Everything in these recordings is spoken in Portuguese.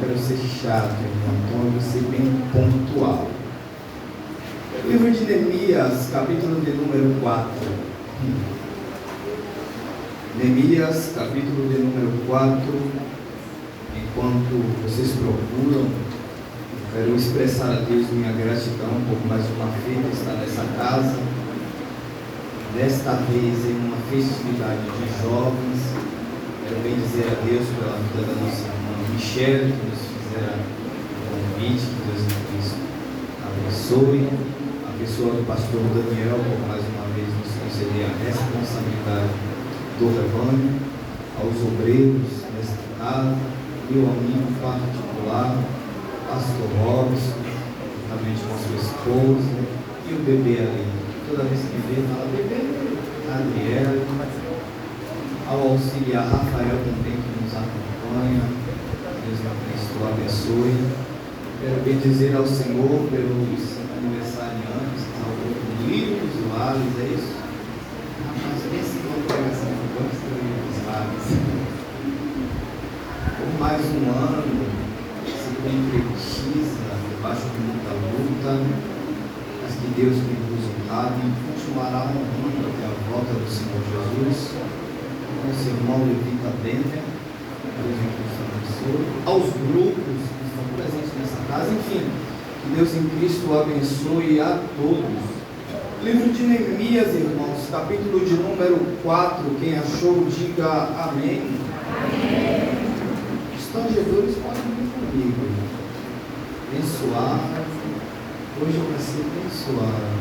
quero ser chato, irmão, então eu vou ser bem pontual. Livro de Neemias, capítulo de número 4. Neemias, capítulo de número 4. Enquanto vocês procuram, quero expressar a Deus minha gratidão por mais uma vez estar nessa casa. Desta vez em uma festividade de jovens. Quero bem dizer a Deus pela vida da nossa irmã Michele, que nos fizeram o convite, que Deus em Cristo abençoe. A pessoa do pastor Daniel, por mais uma vez nos conceder a responsabilidade do rebanho, aos obreiros nesta casa, meu amigo particular, pastor Robson, juntamente com a sua esposa e o bebê ali. Toda vez que vê, fala bebê, Adriel, ao auxiliar Rafael também, que nos acompanha. Deus em Cristo o abençoe. Quero bem dizer ao Senhor pelos aniversariantes, ao Lírio Soares, é isso? Mas esse não pega essa mudança dos Soares. Por mais um ano, se concretiza debaixo de muita luta, mas que Deus me use honrado e continuará honrando até a volta do Senhor Jesus. Nosso irmão Levita Bender, Deus em Cristo abençoe, aos grupos que estão presentes nessa casa, enfim, que Deus em Cristo abençoe a todos. Livro de Neemias, irmãos, capítulo de número 4, quem achou, diga amém. Amém. Os tangedores podem vir comigo, abençoar, hoje eu vou ser abençoado.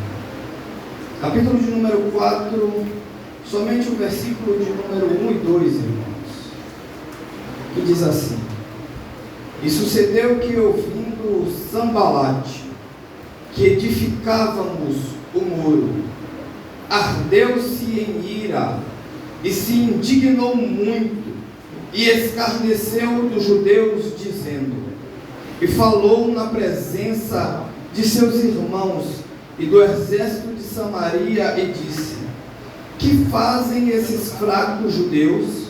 Capítulo de número 4, somente o versículo de número 1 e 2, irmãos, que diz assim: E sucedeu que, ouvindo Sambalate, que edificávamos o muro, ardeu-se em ira, e se indignou muito, e escarneceu dos judeus, dizendo, e falou na presença de seus irmãos e do exército de Samaria, e disse: Que fazem esses fracos judeus?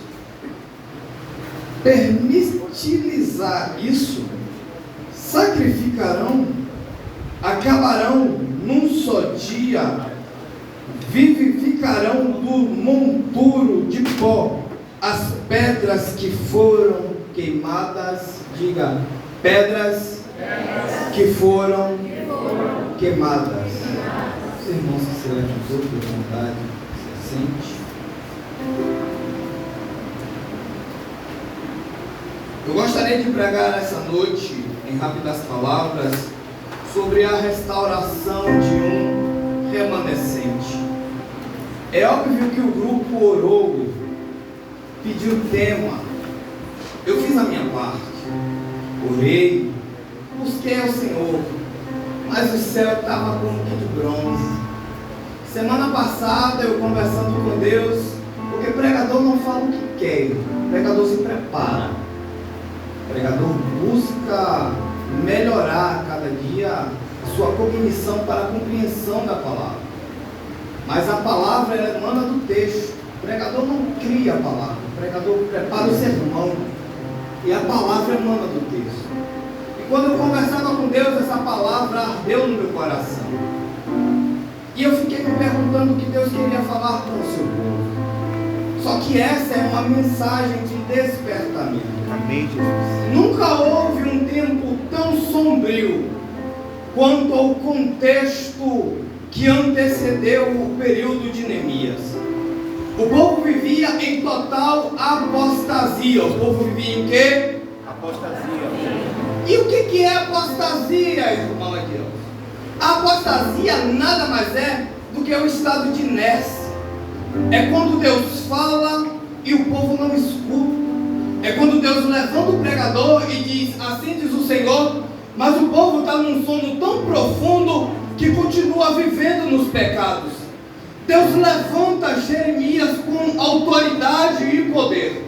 Permite-lhes isso? Sacrificarão? Acabarão num só dia? Vivificarão do monturo de pó as pedras que foram queimadas? Diga, pedras que foram queimadas. Os irmãos que se levantou por vontade, se sente. Eu gostaria de pregar essa noite, em rápidas palavras, sobre a restauração de um remanescente. É óbvio que o grupo orou, pediu tema, eu fiz a minha parte, orei, busquei ao Senhor, mas o céu estava como que de bronze. Semana passada eu conversando com Deus, porque pregador não fala o que quer, pregador se prepara, pregador busca melhorar a cada dia a sua cognição para a compreensão da palavra. Mas a palavra ela emana do texto. O pregador não cria a palavra, o pregador prepara o sermão e a palavra emana do texto. E quando eu conversava com Deus, essa palavra ardeu no meu coração. E eu fiquei me perguntando o que Deus queria falar com o seu povo. Só que essa é uma mensagem de despertamento. Amém, Jesus. Nunca houve um tempo tão sombrio quanto ao contexto que antecedeu o período de Neemias. O povo vivia em total apostasia. O povo vivia em quê? Apostasia. E o que é apostasia, irmão de Deus? A apostasia nada mais é do que o estado de inércia. É quando Deus fala e o povo não escuta. É quando Deus levanta o pregador e diz, assim diz o Senhor, mas o povo está num sono tão profundo que continua vivendo nos pecados. Deus levanta Jeremias com autoridade e poder.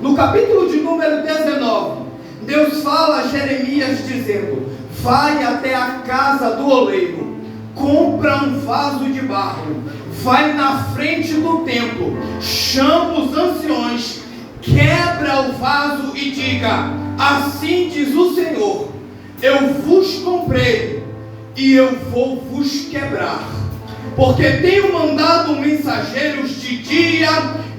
No capítulo de número 19, Deus fala a Jeremias dizendo, vai até a casa do oleiro, compra um vaso de barro, vai na frente do templo, chama os anciões, quebra o vaso e diga, assim diz o Senhor: eu vos comprei e eu vou vos quebrar, porque tenho mandado mensageiros de dia,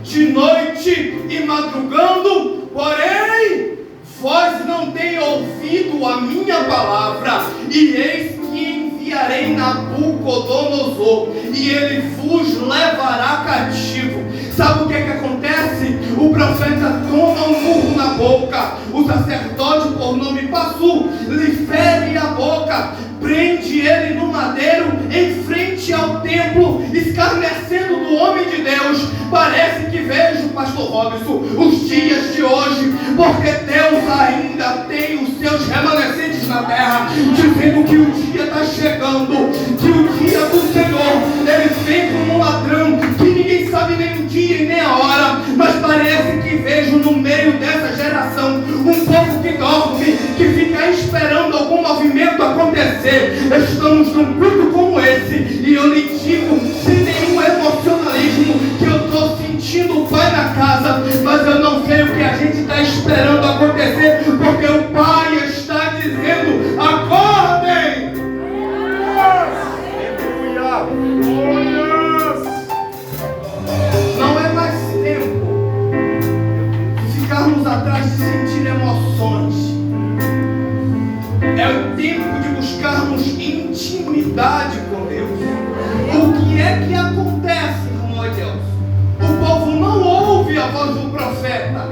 de noite e madrugando, porém vós não tendes ouvido a minha palavra. E eis que enviarei Nabucodonosor, e ele vos levará cativo. Sabe o que acontece? O profeta toma um murro na boca, o sacerdote por nome Passu lhe fere a boca, prende ele no madeiro em frente ao templo, escarnecendo do homem de Deus. Parece que vejo, pastor Robson, os dias de hoje, porque Deus ainda tem os seus remanescentes na terra, dizendo que o dia está chegando, que o dia do Senhor, ele vem como um ladrão, que ninguém sabe nem o dia e nem a hora. Mas parece que vejo no meio dessa geração um povo que dorme, que fica esperando algum movimento acontecer. Estamos num culto como esse, e eu lhe digo, sem nenhum emocionalismo, que eu estou sentindo o Pai na casa, mas eu não sei o que a gente está esperando acontecer, porque o Pai está dizendo: acordem! Não é mais tempo de ficarmos atrás de sentir emoções. É o tempo de buscarmos intimidade com Deus. O que é que acontece, irmão Deus? O povo não ouve a voz do profeta.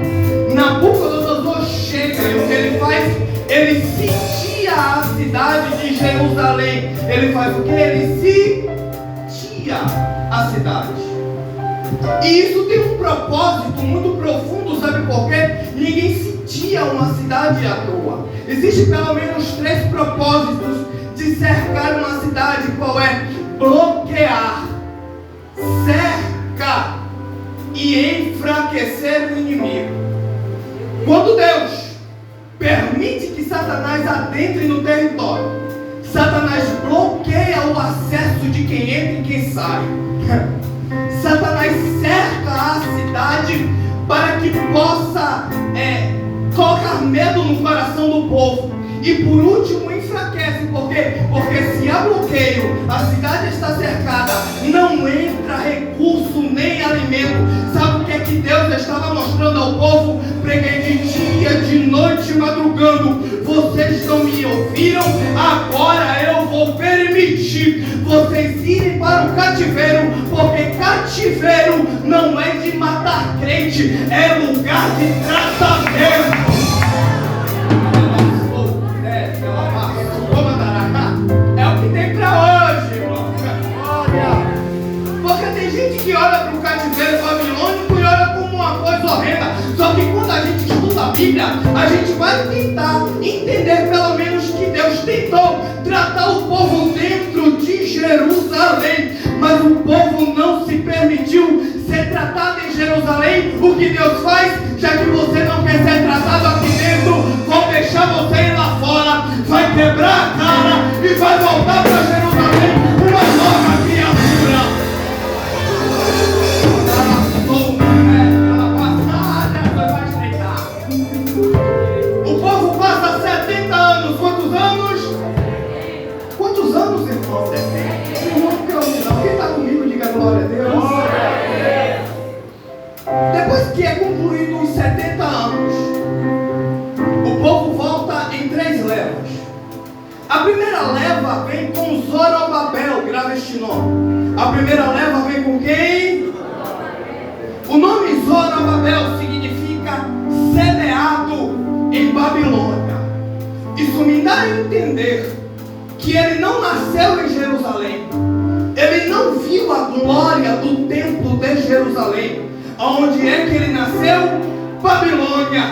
Nabucodonosor chega, e o que ele faz? Ele sitia a cidade de Jerusalém. Ele faz o que? Ele sitia a cidade. E isso tem um propósito muito profundo, sabe por quê? Ninguém sitia uma cidade à toa. Existem pelo menos 3 propósitos de cercar uma cidade. Qual é? Bloquear, cercar e enfraquecer o inimigo. Quando Deus permite que Satanás adentre no território, Satanás bloqueia o acesso de quem entra e quem sai. Satanás cerca a cidade para que possa colocar medo no coração do povo. E por último enfraquece. Por quê? Porque se há bloqueio, a cidade está cercada, não entra recurso nem alimento. Sabe o que é que Deus estava mostrando ao povo? Preguei de dia, de noite, madrugando. Vocês não me ouviram, agora eu vou permitir vocês irem para o cativeiro, porque cativeiro não é de matar crente, é lugar de tratamento. É o que tem para hoje, irmão. Porque tem gente que olha para o cativeiro babilônico e olha como uma coisa horrenda. Só que quando a gente estuda a Bíblia, a gente vai tentar entender pelo menos que Deus tentou tratar o povo dentro de Jerusalém, mas o povo não se permitiu ser tratado em Jerusalém. O que Deus faz? Já que você não quer ser tratado aqui dentro, vou deixar você ir lá fora, vai quebrar a cara e vai voltar para Jerusalém uma nova criatura. O povo passa 70 anos. Quantos anos? Quantos anos, irmão? 70. Irmão, não. Quem está comigo, diga glória a Deus. Depois que é concluído os 70 anos, o povo volta em 3 levas. A primeira leva vem com Zorobabel, grava este nome. A primeira leva vem com quem? O nome Zorobabel significa semeado em Babilônia. Isso me dá a entender que ele não nasceu em Jerusalém. Ele não viu a glória do templo de Jerusalém. Aonde é que ele nasceu? Babilônia.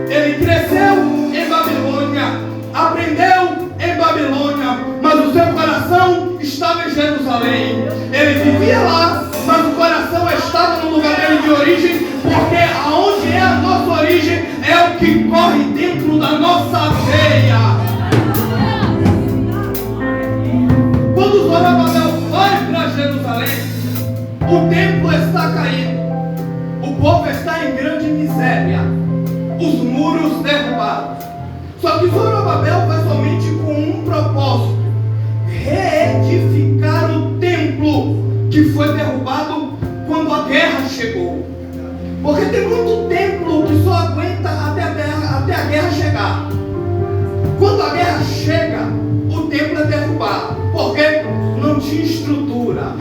Ele cresceu em Babilônia, aprendeu em Babilônia, mas o seu coração estava em Jerusalém. Ele vivia lá, mas o coração estava no lugar dele de origem, porque aonde é a nossa origem é o que corre dentro da nossa veia. Quando Zorobabel vai para Jerusalém, o templo está caído. O povo está em grande miséria, os muros derrubados. Só que Zorobabel vai somente com um propósito: reedificar o templo que foi derrubado quando a guerra chegou. Porque tem muito templo que só aguenta até a guerra chegar. Quando a guerra chega, o templo é derrubado. Porque não tinha estrutura.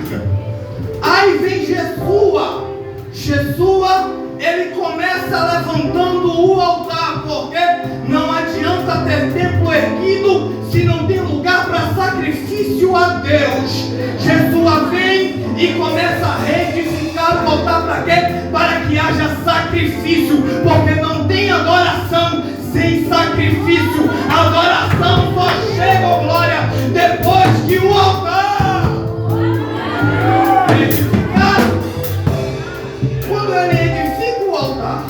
Aí vem Jesua. Jesua, ele começa levantando o altar. Porque não adianta ter templo erguido se não tem lugar para sacrifício a Deus. Jesua vem e começa a reedificar o altar. Para quê? Para que haja sacrifício. Porque não tem adoração sem sacrifício. A adoração só chega, oh glória, depois que o altar é edificado. Quando ele edifica o altar,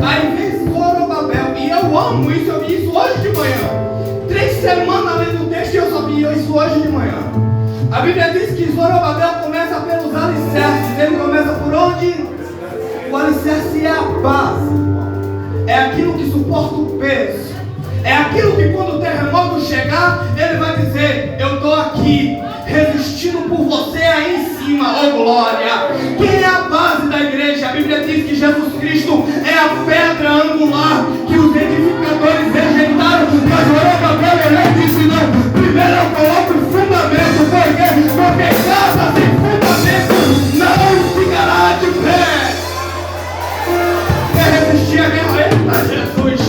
aí vem Zorobabel. E eu amo isso, eu vi isso hoje de manhã. 3 semanas lendo o texto e eu só vi isso hoje de manhã. A Bíblia diz que Zorobabel começa pelos alicerces. Ele começa por onde? O alicerce é a base. É aquilo que suporta o peso. É aquilo que quando o terremoto chegar, ele vai dizer: eu estou aqui, resistindo por você aí em cima, oh glória. Quem é a base da igreja? A Bíblia diz que Jesus Cristo é a pedra angular que os edificadores rejeitaram. Mas Zorobabel ele disse: não, primeiro eu coloco o fundamento. Por quê? Porque casa sem fundamento não ficará de pé. Quer resistir à guerra? Eita Jesus,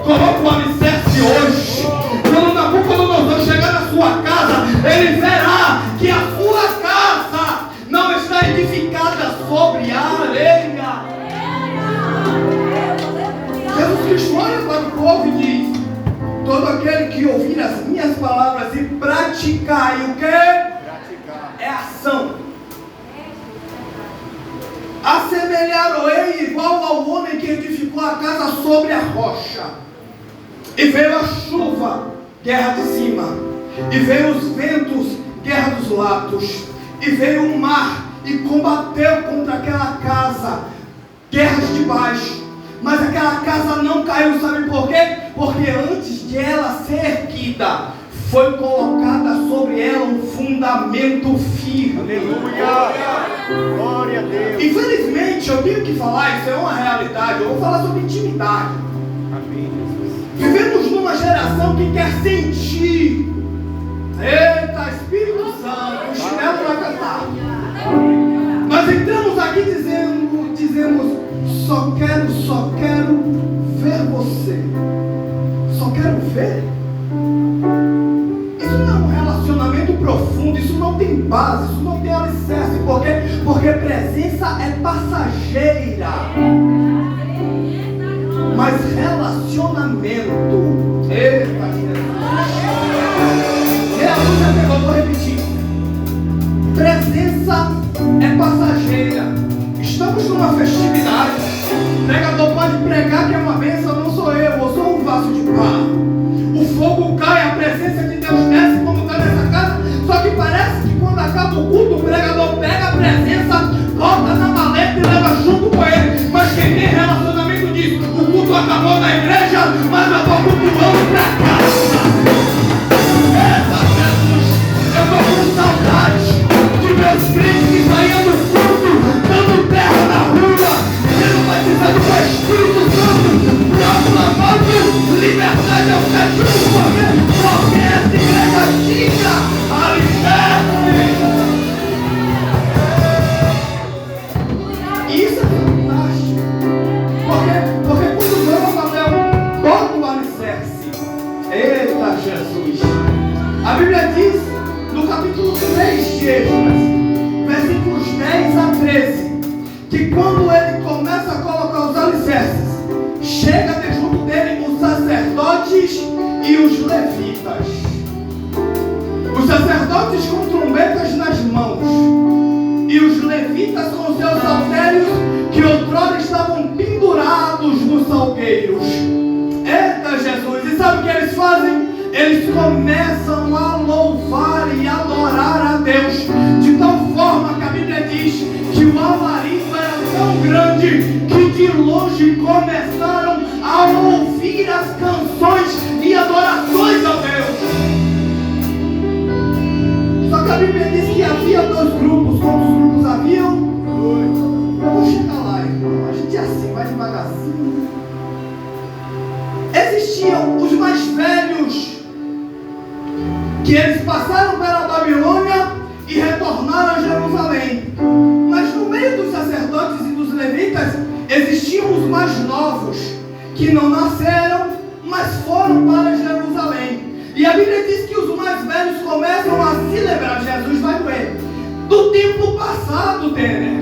coloca o alicerce hoje. Quando Nabucodonosor chegar na sua casa, ele verá que a sua casa não está edificada sobre a areia. Jesus Cristo olha para o povo e diz: todo aquele que ouvir as minhas palavras e praticar, e o que? É ação. Assemelhar-o-ei igual ao homem que edificou a casa sobre a rocha. E veio a chuva, guerra de cima. E veio os ventos, guerra dos lados. E veio o mar e combateu contra aquela casa, guerras de baixo. Mas aquela casa não caiu, sabe por quê? Porque antes de ela ser erguida, foi colocada sobre ela um fundamento firme. Aleluia! Glória a Deus! Infelizmente, eu tenho que falar, isso é uma realidade. Eu vou falar sobre intimidade. Amém, Jesus. Vivemos numa geração que quer sentir. Eita, Espírito Santo, o chinelo vai cantar. Nós entramos aqui dizemos: só quero ver você. Só quero ver. Isso não é um relacionamento profundo, isso não tem base, isso não tem alicerce. Por quê? Porque presença é passageira. Mas relacionamento, eita Jesus, eu vou repetir. Presença é passageira. Estamos numa festividade. O pregador pode pregar que é uma bênção, não sou eu sou um vaso de barro. O fogo cai, a presença de Deus desce como está nessa casa. Só que parece que quando acaba o culto, o pregador pega a presença, bota na maleta e leva junto com ele. Mas quem tem relacionamento diz: o culto acabou na igreja, mas eu estou cultuando para casa. Eita Jesus, eu estou com saudade de meus crentes saindo do culto, dando terra na rua, sendo batizado com o Espírito Santo, proclamando liberdade ao sétimo poder, porque essa igreja tinha alicerce. Isso é fantástico. Porque quando Zorobabel bota o alicerce, eita Jesus, a Bíblia diz no capítulo 3 de Esdras, versículos 10 a 13, que quando ele começa a colocar os alicerces, chega de junto dele os sacerdotes e os levitas. Os sacerdotes com trombetas nas mãos e os levitas com seus saltérios que outrora estavam pendurados nos salgueiros. Eita Jesus! E sabe o que eles fazem? Eles começam a louvar e adorar a Deus, de tal forma que a Bíblia diz que o alarido era tão grande que de longe começaram a ouvir ouvir as canções e adorações a Deus. Só que a Bíblia diz que havia dois grupos. Quantos grupos haviam? Eu vou chegar lá, irmão. A gente é assim, vai devagarzinho. Existiam os mais velhos, que eles passaram pela Babilônia e retornaram a Jerusalém. Mas no meio dos sacerdotes e dos levitas existiam os mais novos, que não nasceram, mas foram para Jerusalém. E a Bíblia diz que os mais velhos começam a celebrar. Jesus vai doer do tempo passado, Tener,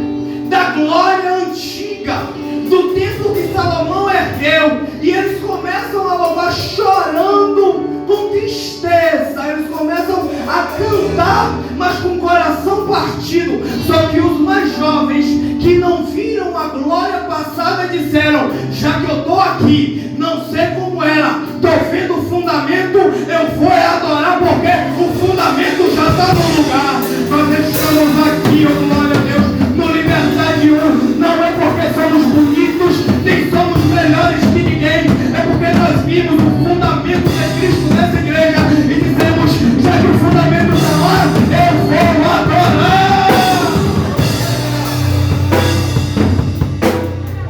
da glória antiga, do tempo que Salomão ergueu. E eles começam a louvar chorando, com tristeza. Eles começam a cantar, mas com o coração partido. Só que os mais jovens, que não viram a glória passada, disseram: já que eu estou aqui, não sei como era, estou vendo o fundamento, eu vou adorar, porque o fundamento já está no lugar. Nós estamos aqui, oh glória a Deus, no Liberdade 1. Não é porque somos bonitos, nem somos melhores que ninguém, é porque nós vimos o fundamento de Cristo nessa igreja e dizemos: já que o fundamento está lá, eu vou adorar.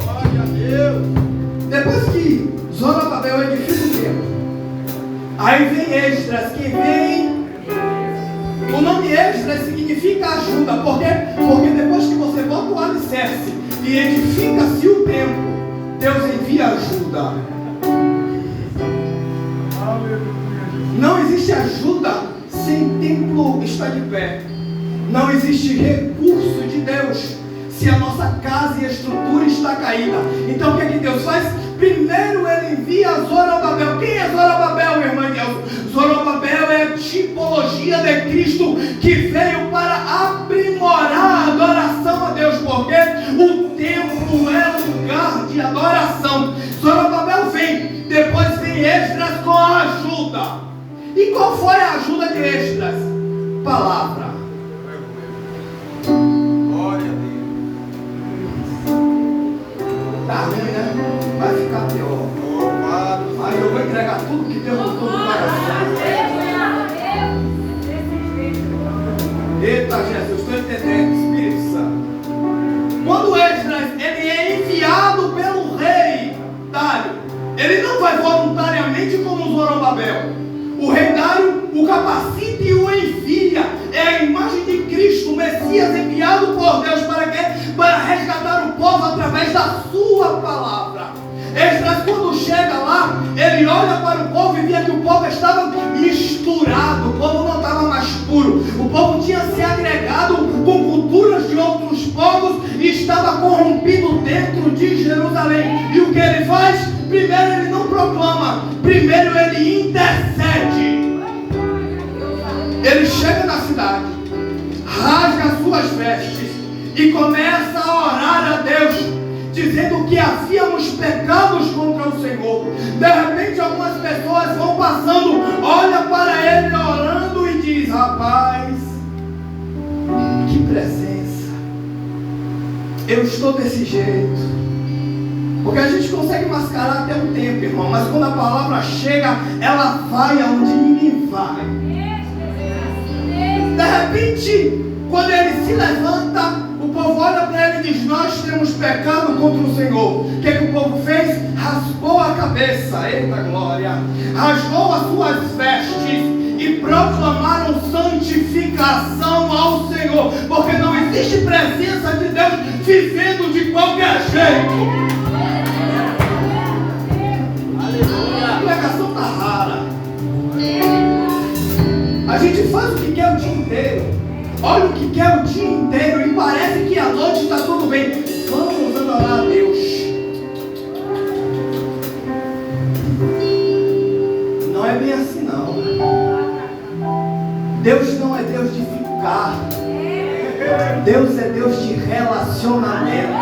Glória a Deus. Depois que Zorobabel edifica o templo, aí vem Esdras, que vem. O nome Esdras significa ajuda. Por quê? Porque depois que você bota o alicerce e edifica-se o templo, Deus envia ajuda. Não existe ajuda sem templo estar de pé. Não existe recurso de Deus se a nossa casa e a estrutura está caída. Então o que é que Deus faz? Primeiro ele envia Zorobabel. Quem é Zorobabel, meu irmão Deus? Zorobabel é a tipologia de Cristo, que veio para aprimorar a adoração a Deus, porque o templo é lugar de adoração. Zorobabel vem, depois vem Esdras com a ajuda. E qual foi a ajuda de Esdras? Palavra. Glória a Deus. Tá ruim, né? Vai ficar pior. Aí eu vou entregar tudo que Deus botou no coração. Eita Jesus, estou entendendo, Espírito Santo. Quando Esdras ele é enviado pelo rei Dário, ele não vai voluntariamente como Zorobabel. O rei Dário o capacita e o envia. É a imagem de Cristo, o Messias enviado por Deus. Para quê? Para resgatar o povo através da sua palavra. Esdras, quando chega lá, ele olha para o povo e via que o povo estava misturado. O povo não estava mais puro. O povo tinha se agregado com culturas de outros povos e estava corrompido dentro de Jerusalém. E o que ele faz? Primeiro ele não proclama, primeiro ele intercede. Ele chega na cidade, rasga as suas vestes e começa a orar a Deus, dizendo que havíamos pecados contra o Senhor. De repente algumas pessoas vão passando, olha para ele orando e diz: rapaz, que presença, eu estou desse jeito. Porque a gente consegue mascarar até um tempo, irmão, mas quando a palavra chega, ela vai aonde ninguém vai. De repente, quando ele se levanta, o povo olha para ele e diz: nós temos pecado contra o Senhor. O que o povo fez? Raspou a cabeça, eita glória, rasgou as suas vestes e proclamaram santificação ao Senhor, porque não existe presença de Deus vivendo de qualquer jeito. A pregação está rara. A gente faz o que quer o dia inteiro, olha o que quer o dia inteiro e parece que à noite está tudo bem. Vamos adorar a Deus. Não é bem assim não. Deus não é Deus de ficar. Deus é Deus de relacionamento.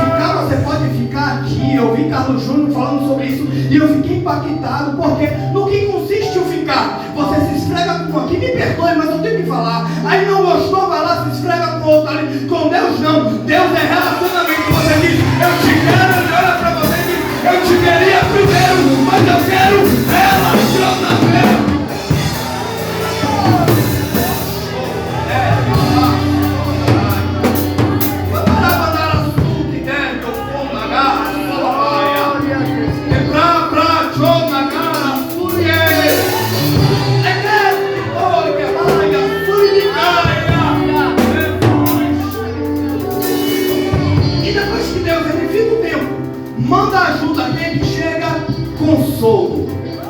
Ficar, você pode ficar aqui. Eu vi Carlos Júnior falando sobre isso e eu fiquei impactado, porque no que consiste o ficar? Você se esfrega com um aqui, me perdoe, mas eu tenho que falar. Aí não gostou, vai lá, se esfrega com outro ali. Com Deus não. Deus é relacionamento. Você diz: eu te quero, ele olha para você e diz: eu te queria primeiro.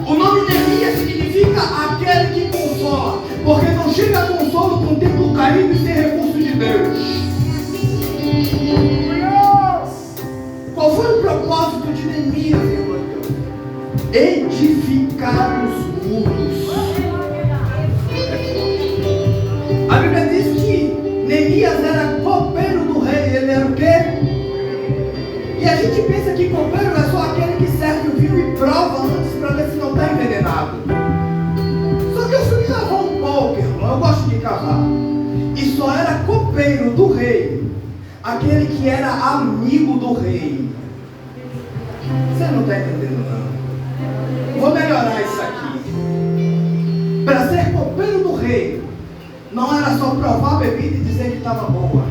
O nome Neemias significa aquele que consola, porque não chega a consolo com o templo caído e sem recurso de Deus. Qual foi o propósito de Neemias, irmão? Edificar os muros. A Bíblia diz que Neemias era copeiro do rei. Ele era o quê? E a gente pensa que copeiro é só aquele que serve o vinho e prova antes para ver se não está envenenado. Só que eu fui cavar um pouco, irmão. Eu gosto de cavar. E só era copeiro do rei aquele que era amigo do rei. Você não está entendendo, não? Vou melhorar isso aqui. Para ser copeiro do rei, não era só provar a bebida e dizer que estava boa.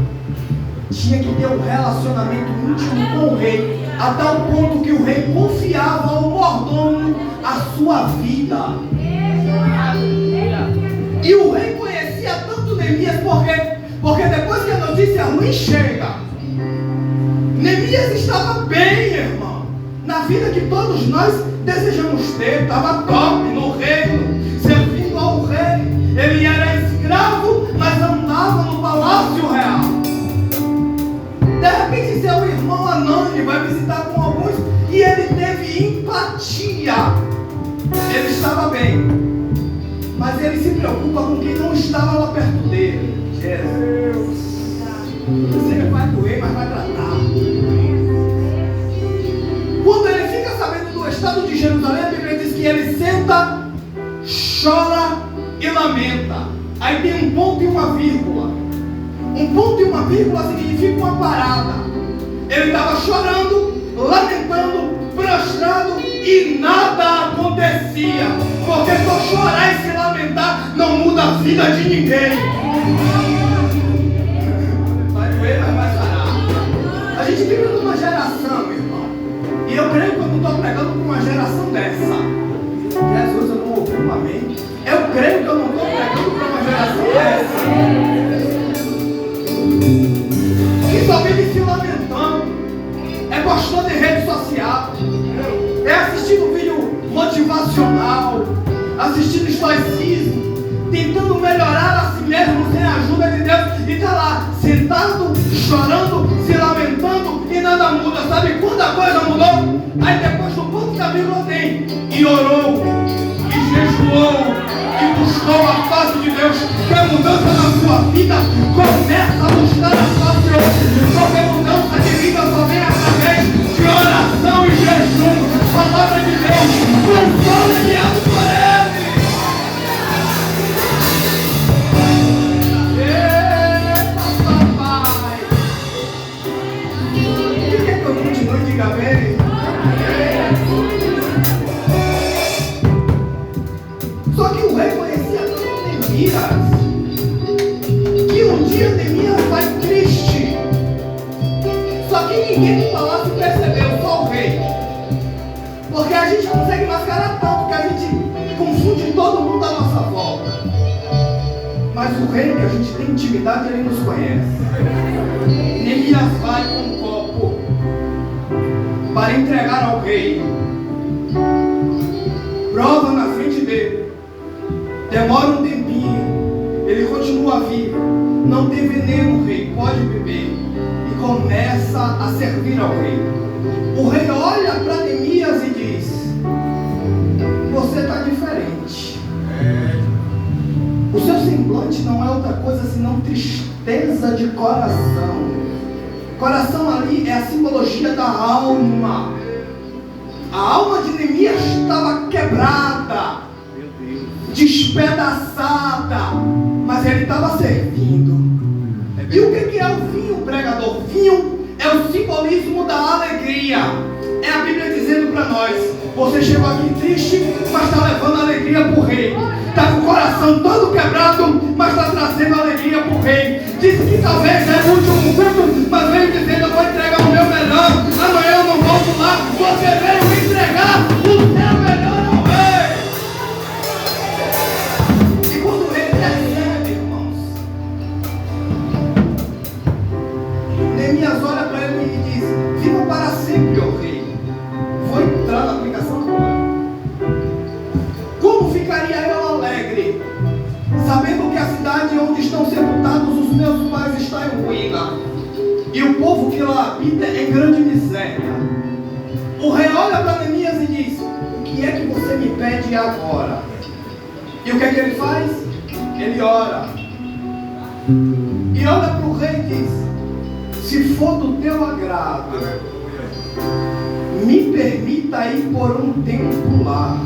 Tinha que ter um relacionamento íntimo com o rei, a tal ponto que o rei confiava ao mordomo a sua vida. E o rei conhecia tanto Neemias porque depois que a notícia ruim chega, Neemias estava bem, irmão, na vida que todos nós desejamos ter. Estava top no reino, servindo ao rei. Ele era escravo, mas andava no palácio real. De repente seu irmão Anani vai visitar com alguns e ele teve empatia. Ele estava bem, mas ele se preocupa com quem não estava lá perto dele. Jesus, você vai doer, mas vai tratar. Quando ele fica sabendo do estado de Jerusalém, a Bíblia diz que ele senta, chora e lamenta. Aí tem um ponto e uma vírgula. Um ponto e uma vírgula significa uma parada. Ele estava chorando, lamentando, prostrado e nada acontecia. Porque só chorar e se lamentar não muda a vida de ninguém. Vai doer, mas vai parar. A gente vive numa geração, irmão. E eu creio que eu não estou pregando para uma geração dessa. Jesus, eu não ouvi um amém. Eu creio que eu não estou pregando para uma geração dessa. Que só vive se lamentando, é postando em rede social, é assistindo vídeo motivacional, assistindo estoicismo, tentando melhorar a si mesmo sem a ajuda de Deus, e está lá, sentado, chorando, se lamentando e nada muda. Sabe quando a coisa mudou? Aí depois do ponto que a Bíblia tem, e orou, e jejuou, e buscou a face de Deus. Quer mudança na sua vida? Começa a buscar a face de Deus. Qualquer mudança de vida só vem através de oração e jejum. Palavra de Deus, consola guiado por Ele. Eita, papai. Quer que eu continue? Diga bem. Só que o rei conhecia tanto Neemias que um dia Neemias vai triste. Só que ninguém no palácio percebeu, só o rei. Porque a gente consegue mascarar tanto que a gente confunde todo mundo à nossa volta. Mas o rei que a gente tem intimidade, ele nos conhece. Neemias vai com um copo para entregar ao rei. Prova na frente dele. Demora um tempinho, ele continua vivo, não tem veneno, rei, pode beber, e começa a servir ao rei. O rei olha para Neemias e diz: você está diferente. O seu semblante não é outra coisa senão tristeza de coração. Coração ali é a simbologia da alma. A alma de Neemias estava quebrada, despedaçada, mas ele estava servindo. E o que é o vinho, pregador? Vinho é o simbolismo da alegria. É a Bíblia dizendo para nós: você chegou aqui triste, mas está levando alegria para o rei. Está com o coração todo quebrado, mas está trazendo alegria para o rei. Disse que talvez é o último culto, mas veio dizendo: eu vou entregar o meu melhor, amanhã eu não volto lá. Você veio entregar o seu melhor ao rei. E quando o rei recebe, irmãos, Neemias olha para ele e diz: viva para sempre, ó rei. Vou entrar na aplicação agora. ele habita em grande miséria. O rei olha para Neemias e diz: o que é que você me pede agora? E o que é que ele faz? Ele ora. E olha para o rei e diz: se for do teu agrado, me permita ir por um tempo lá.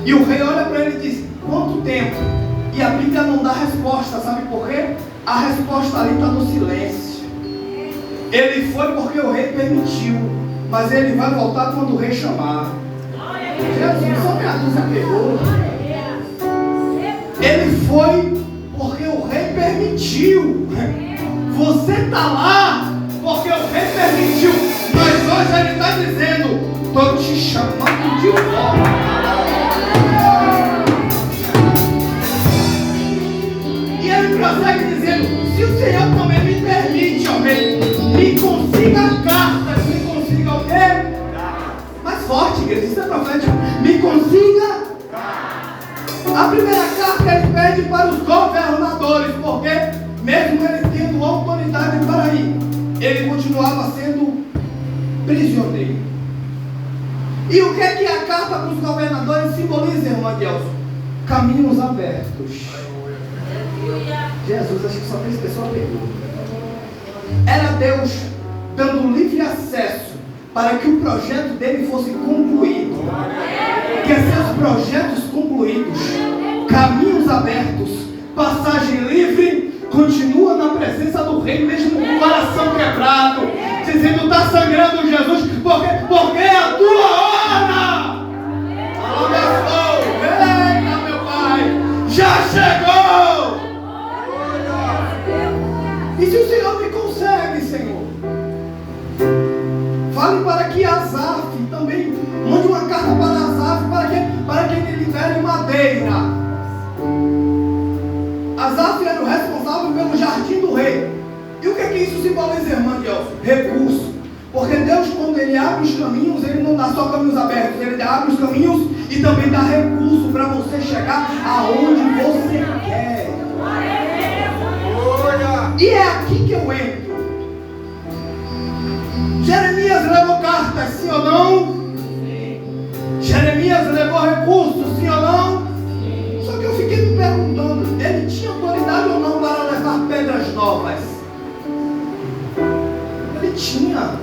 E o rei olha para ele e diz: quanto tempo? E a Bíblia não dá resposta, sabe por quê? A resposta ali está no silêncio. Ele foi porque o rei permitiu, mas ele vai voltar quando o rei chamar. Jesus, só me acusa, pegou. Ele foi porque o rei permitiu. Você está lá porque o rei permitiu, mas hoje ele está dizendo: estou te chamando de volta. E ele prossegue dizendo: se o Senhor também me permite, ó rei, me consiga cartas, me consiga o quê? Mais forte, igreja, isso é profético. Me consiga. A primeira carta ele pede para os governadores, porque mesmo ele tendo autoridade para ir, ele continuava sendo prisioneiro. E o que é que a carta para os governadores simboliza, irmão Adelson? Caminhos abertos. Jesus, acho que só 3 pessoas pegou. Era Deus dando livre acesso para que o projeto dele fosse concluído. Que seus projetos concluídos, caminhos abertos, passagem livre, continua na presença do rei, mesmo com o coração quebrado, dizendo: está sangrando Jesus, porque é a tua hora. Eita, meu Pai, já chegou. E se o Senhor me consegue, Senhor, fale para que Asaf também mande uma carta para Asaf, para que ele libere madeira. Asaf era o responsável pelo jardim do rei. E o que é que isso simboliza, irmã Gelson? Recurso. Porque Deus, quando ele abre os caminhos, ele não dá só caminhos abertos, ele abre os caminhos e também dá recurso para você chegar aonde você quer. E é aqui que eu entro. Jeremias levou cartas, sim ou não? Sim. Jeremias levou recursos, sim ou não? Sim. Só que eu fiquei me perguntando, ele tinha autoridade ou não para levar pedras novas? Ele tinha.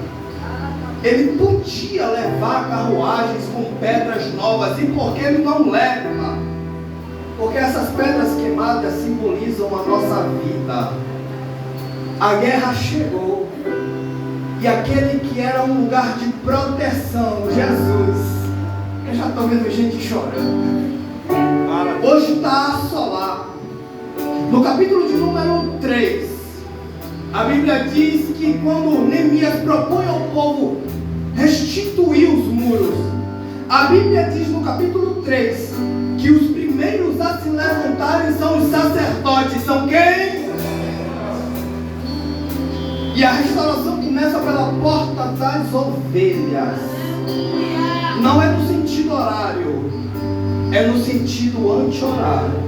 Ele podia levar carruagens com pedras novas. E por que ele não leva? Porque essas pedras queimadas simbolizam a nossa vida. A guerra chegou. E aquele que era um lugar de proteção, Jesus, eu já estou vendo gente chorando. Hoje está assolado. No capítulo de número 3, a Bíblia diz que quando Neemias propõe ao povo restituir os muros, a Bíblia diz no capítulo 3 que os primeiros a se levantarem são os sacerdotes. São quem? E a restauração começa pela porta das ovelhas. Não é no sentido horário, é no sentido anti-horário.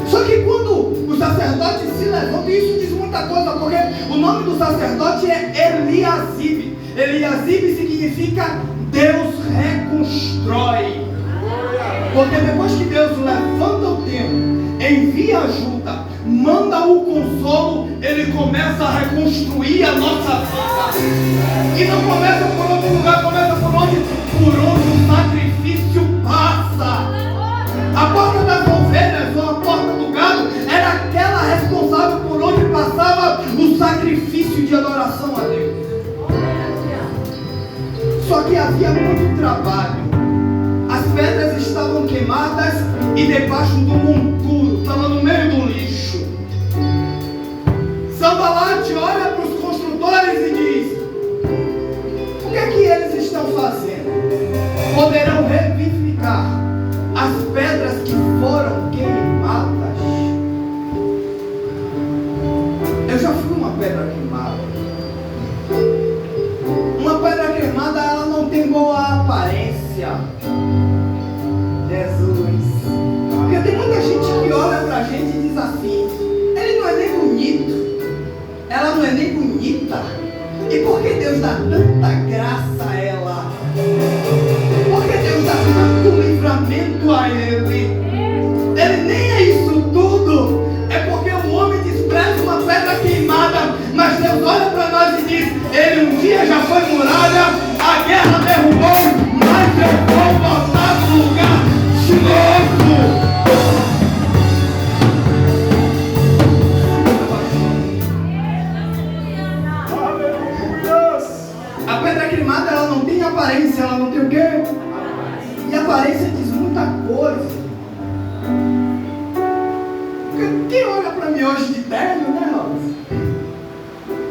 Só que quando os sacerdotes se levantam, isso diz muita coisa, porque o nome do sacerdote é Eliasibe. Eliasibe significa Deus reconstrói. Porque depois que Deus levanta o templo, envia ajuda, manda o consolo, ele começa a reconstruir a nossa vida. E não começa por outro lugar, começa por onde o sacrifício passa. A porta das ovelhas ou a porta do gado era aquela responsável por onde passava o sacrifício de adoração a Deus. Só que havia muito trabalho. As pedras estavam queimadas e debaixo do monturo, estava no meio do lixo. Sanbalate olha para os construtores e diz: o que é que eles estão fazendo? Poderão revivificar as pedras que foram queimadas. Eu já fui uma pedra queimada. Uma pedra queimada, ela não tem boa aparência. Jesus. Porque tem muita gente que olha pra gente e diz assim: ele não é nem bonito, ela não é nem muita graça a ela. Porque Deus está dando um livramento a ele. Ele nem é isso tudo. É porque o homem despreza uma pedra queimada. Mas Deus olha para nós e diz: ele um dia já foi muralha, a guerra derrubou, mas eu vou voltar no lugar de novo. A pedra queimada, ela não tem aparência, ela não tem o quê? E a aparência diz muita coisa. Quem olha para mim hoje de terno, né, Rosa?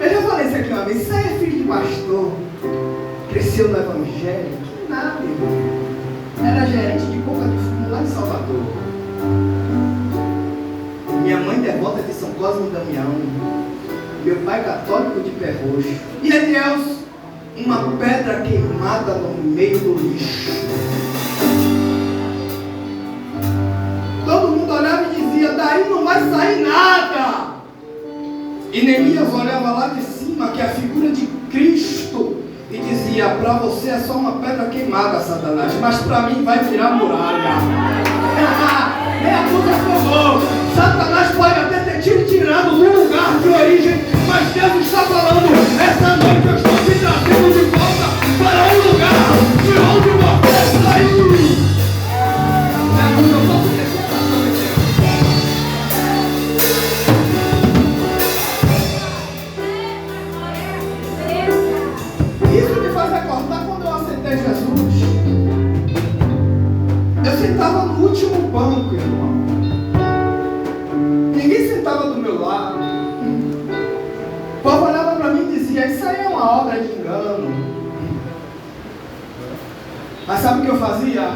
Eu já falei isso aqui uma vez. Você é filho de pastor, cresceu no evangelho, que nada, irmão. Era gerente de boca de fumo lá em Salvador. Minha mãe devota de São Cosme e Damião. Meu pai católico de pé roxo. E é Deus, uma pedra queimada no meio do lixo. Todo mundo olhava e dizia: daí não vai sair nada. E Neemias olhava lá de cima, que é a figura de Cristo, e dizia: para você é só uma pedra queimada, Satanás, mas para mim vai virar muralha. Meia dúzia falou: Satanás pode até ter te tirado do lugar de origem, mas Deus está falando: essa noite eu estou te trazendo de volta para um lugar de onde você saiu. Isso me faz recordar quando eu aceitei Jesus. Eu sentava no último banco, irmão. Ninguém sentava do meu lado. O povo olhava para mim e dizia: isso aí é uma obra de engano. Mas sabe o que eu fazia?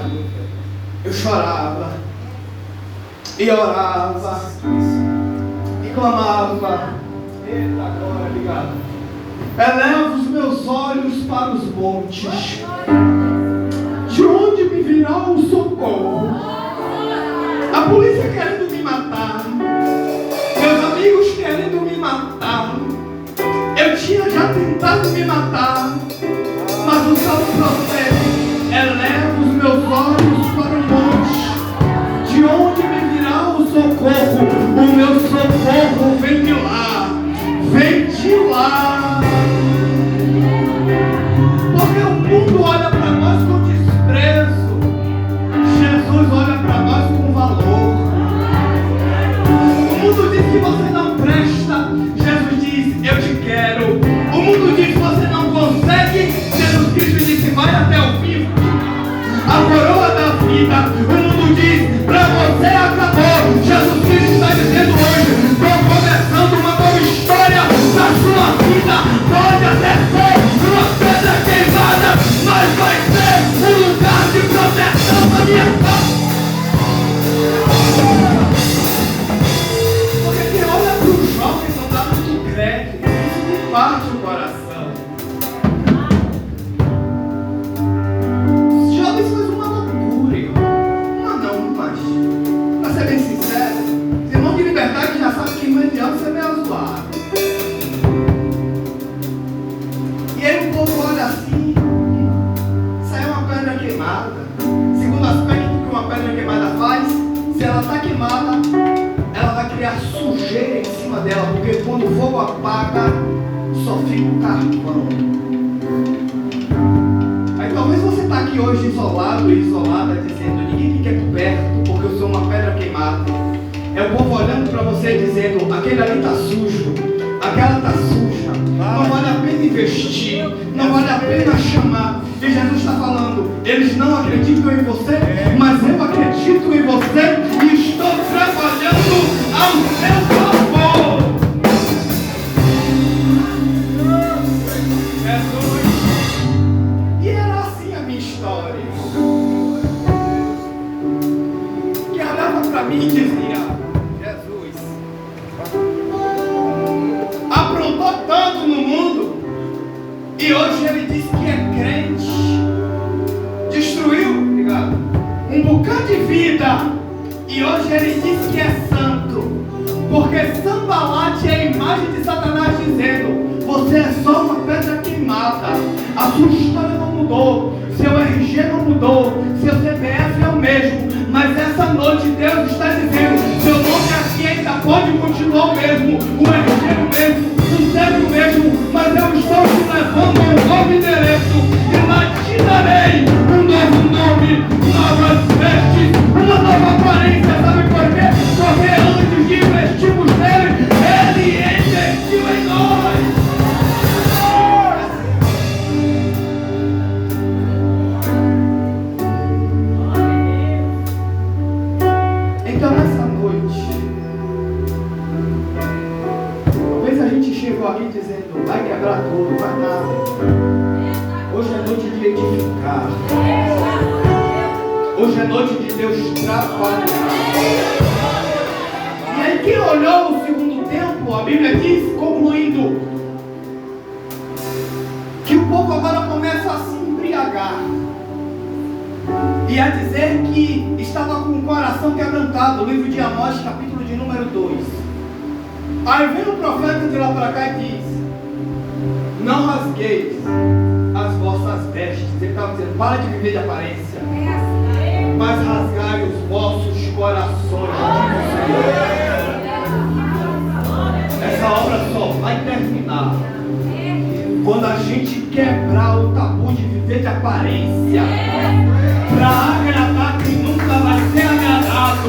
Eu chorava, e orava, e clamava: eita, agora, ligado. Eleva os meus olhos para os montes, de onde me virá o socorro? A polícia querendo me matar, meus amigos querendo me matar, eu tinha já tentado me matar, mas o salmo prossegue: eleva os meus olhos para o monte, de onde me virá o socorro? O meu socorro vem de lá, vem de lá. Porque o mundo olha para nós com desprezo, Jesus olha para nós com valor. O mundo diz que você não presta, Jesus diz: eu te quero. O mundo diz que você não consegue, Jesus Cristo disse: vai até o fim. A coroa da vida. O mundo diz: para você acabou. Jesus Cristo está dizendo hoje: estou começando uma nova história na sua vida. Pode até ser uma pedra queimada, mas vai ser um lugar de proteção da minha parte. Porque quem olha para o jovem não dá muito crédito. Isso me parte o coração. Os jovens fazem uma loucura, irmão. Uma não, mas para ser bem sincero, os irmãos de liberdade já sabem que irmã de alto você é meio zoado. E aí o povo olha assim: isso aí é uma pedra queimada. Segundo aspecto que uma pedra queimada faz, se ela está queimada, ela vai criar sujeira em cima dela, porque quando o fogo apaga, só fica o carvão. Aí talvez você está aqui hoje isolado e isolada, dizendo: ninguém me quer por perto, porque eu sou uma pedra queimada. É o povo olhando para você e dizendo: aquele ali está sujo, aquela está suja, não vale a pena investir, não vale a pena chamar. E Jesus está falando: eles não acreditam em você, mas eu acredito em você e estou trabalhando ao seu favor. Jesus. E era assim a minha história. Que olhava para mim e dizia: Jesus aprontou tanto no mundo, e hoje ele diz que é crente. Destruiu, ligado, um bocado de vida, e hoje ele diz que é santo. Porque Sambalate é a imagem de Satanás dizendo: você é só uma pedra queimada. A sua história não mudou, seu RG não mudou, seu CPF é o mesmo, mas essa noite Deus está dizendo: seu nome aqui ainda pode continuar o mesmo, o RG é o mesmo, o CEP é o mesmo, mas eu estou te levando a um novo endereço e lá te darei um novo nome, novas vestes, uma nova aparência. Sabe por quê? Porque antes de investirmos nele, ele investiu em nós. Então nessa noite, talvez a gente chegou aqui dizendo: vai quebrar tudo, vai nada. Hoje é noite de edificar. Hoje é noite de Deus trabalhar. E aí quem olhou o segundo tempo, a Bíblia diz, concluindo, que o povo agora começa a se embriagar e a dizer que estava com o coração quebrantado. O livro de Amós, capítulo de número 2. Aí vem o profeta de lá para cá e diz: não rasgueis as vossas vestes. Ele estava dizendo: para de viver de aparência, mas rasgai os vossos corações. Essa obra só vai terminar quando a gente quebrar o tabu de viver de aparência, para agradar quem nunca vai ser agradado.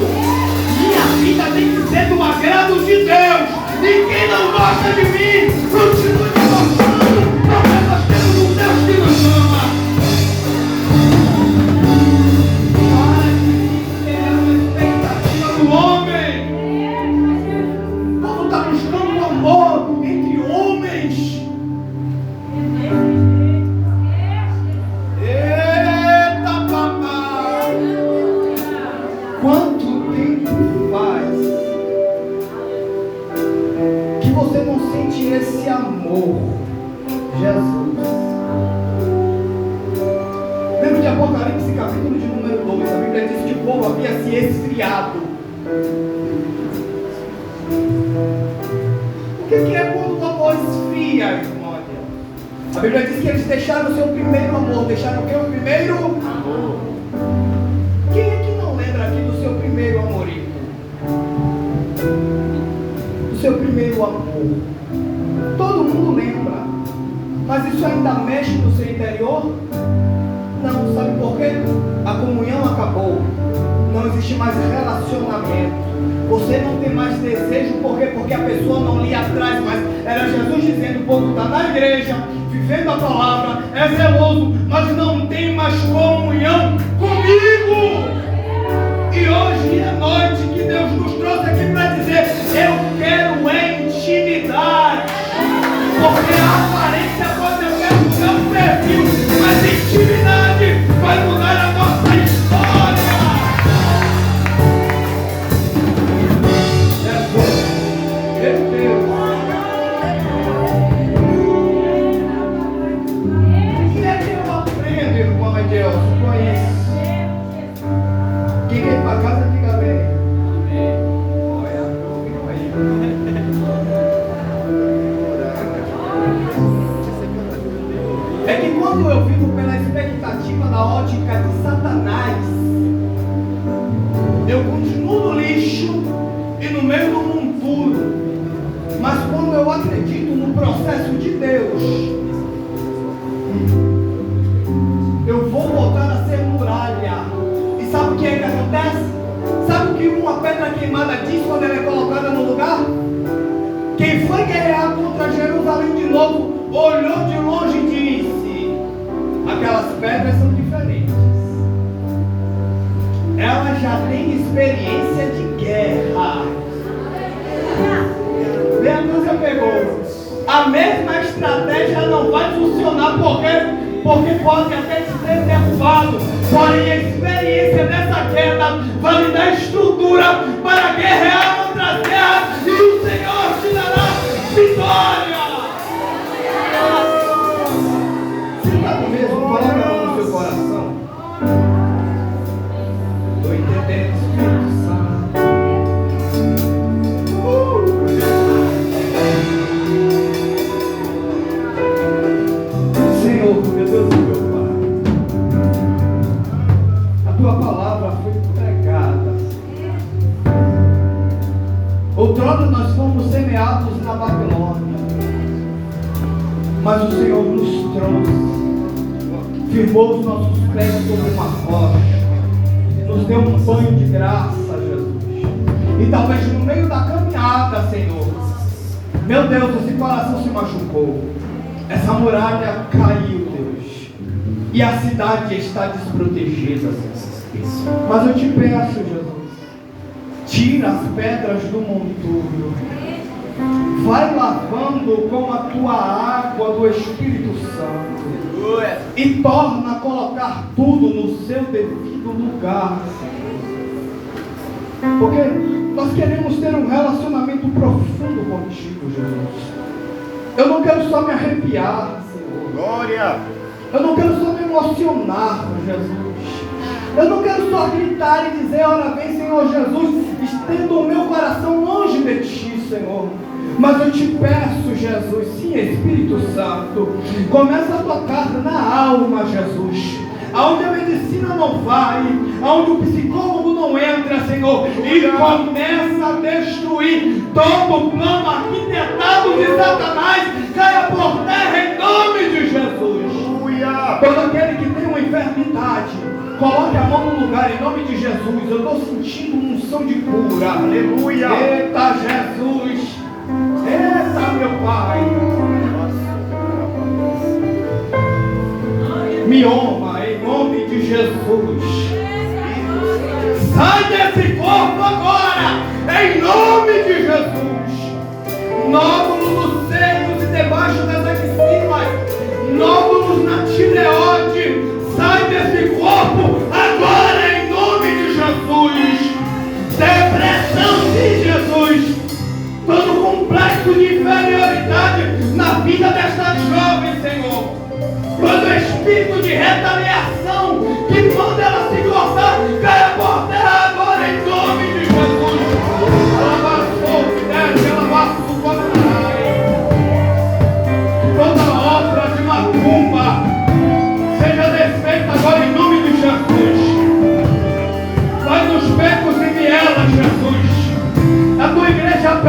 Minha vida tem que ser do agrado de Deus, e quem não gosta de mim, continue gostando, porque nós temos um Deus que nos ama. Para de ter uma expectativa do homem. Quando está buscando o amor entre homens, quanto tempo faz que você não sente esse amor? Jesus. Lembra de Apocalipse, capítulo de número 2. A Bíblia diz que o povo havia se esfriado. O que é quando o amor esfria, irmão? A Bíblia diz que eles deixaram o seu primeiro amor. Deixaram o que? O primeiro amor. Quem é que não lembra aqui do seu primeiro amorito? Do seu primeiro amor. Todo mundo lembra. Mas isso ainda mexe no seu interior? Não, sabe por quê? A comunhão acabou. Não existe mais relacionamento. Você não tem mais desejo, por quê? Porque a pessoa não lhe atrai mais. Era Jesus dizendo: o povo está na igreja, vivendo a palavra, é zeloso, mas não tem mais comunhão comigo. E hoje é noite que Deus nos trouxe aqui para dizer: eu quero intimidade. Porque a aparência pode até mudar o perfil, mas intimidade vai mudar a nossa história. Meu Deus. E é que eu aprendo, irmão Deus, com isso. Quem quer ir para casa, diga bem. É que quando eu vivo pela expectativa da ótica de Satanás, eu continuo no lixo e no meio do monturo. Mas quando eu acredito no processo de Deus, eu vou voltar a ser muralha. E sabe o que é que acontece? Sabe o que uma pedra queimada diz quando ela é colocada no lugar? Quem foi guerrear contra Jerusalém de novo, olhou de longe e disse: aquelas pedras são diferentes. Elas já têm experiência de guerra. Beatriz pegou. A mesma estratégia não vai funcionar, porque pode até ser derrubado. Porém, a experiência dessa queda vai lhe dar estrutura para guerrear outras guerras, e o Senhor te dará vitória. Você está com mesmo? Coloca a mão no seu coração. Estou entendendo, Espírito Santo. Senhor, tua palavra foi pregada. Outrora nós fomos semeados na Babilônia, mas o Senhor nos trouxe, firmou os nossos pés sobre uma rocha, nos deu um banho de graça, Jesus. E talvez no meio da caminhada, Senhor, meu Deus, esse coração se machucou, essa muralha caiu, Deus, e a cidade está desprotegida, Senhor. Mas eu te peço, Jesus, tira as pedras do monturo, vai lavando com a tua água do Espírito Santo e torna a colocar tudo no seu devido lugar, Senhor. Porque nós queremos ter um relacionamento profundo contigo, Jesus. Eu não quero só me arrepiar, Senhor. Glória! Eu não quero só me emocionar, Jesus. Eu não quero só gritar e dizer, ora vem, Senhor Jesus, estenda o meu coração longe de ti, Senhor. Mas eu te peço, Jesus, sim, Espírito Santo, começa a tocar na alma, Jesus, aonde a medicina não vai, aonde o psicólogo não entra, Senhor, e começa a destruir todo o plano arquitetado de Satanás, caia por terra em nome de Jesus. Todo aquele que tem uma enfermidade, coloque a mão no lugar em nome de Jesus. Eu estou sentindo uma unção de cura. Aleluia. Eita, Jesus. Eita, meu Pai. Mioma, em nome de Jesus. Sai desse corpo agora, em nome de Jesus. Novo